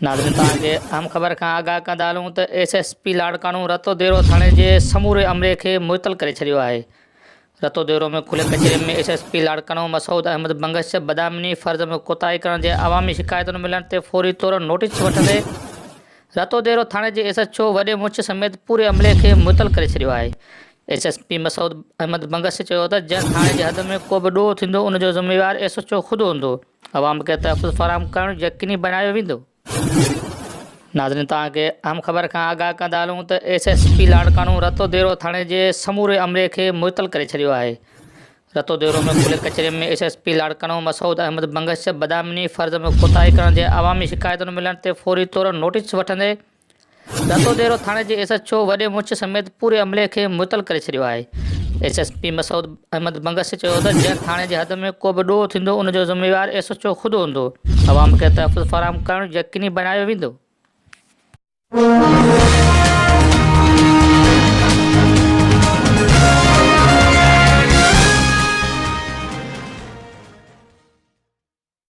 नाज़रीन तव्हांखे अहम ख़बर खां आगाह कंदा हलूं त SSP लाड़काणो रतो देरो थाणे जे समूरे अमले खे मुअतल करे छॾियो आहे। रतो देरो में खुले कचहरी में SSP लाड़काणो मसूद अहमद बंगश बदामिनी फ़र्ज़ में कोताही करण जे अवामी शिकायतुनि मिलण ते फौरी तौर नोटिस वठंदे रतो देरो थाणे जे SHO वॾे मुंश समेत पूरे अमले खे मुअतल करे छॾियो आहे। SSP मसूद अहमद बंगश चयो त जंहिं थाणे जे हद में को बि ॾोह थींदो उन जो ज़िम्मेवार SHO ख़ुदि हूंदो। अवाम खे तहफ़्फ़ुज़ फ़राहम करणु यक़ीनी बनायो वेंदो। नाज़रीन तव्हांखे अहम ख़बर खां आगाह कंदा हलूं त SSP लाड़काणो रतो देरो थाणे जे समूरे अमले खे मुअतल करे छॾियो आहे। रतो देरो में खुले कचहरी में SSP लाड़काणो मसूद अहमद बंगश बदामिनी फ़र्ज़ में कोताही करण जे अवामी शिकायतुनि मिलण ते फौरी तौर नोटिस वठंदे रतो देरो थाणे जे SHO वॾे मुंश समेत पूरे अमले खे मुअतल करे छॾियो आहे। SSP मसूद अहमद बंगश चयो त जंहिं थाणे जे हद में को बि ॾोह थींदो उन जो ज़िम्मेवार SHO ख़ुदि हूंदो। अवाम खे तहफ़्फ़ुज़ फ़राहम करणु यक़ीनी बनायो वेंदो।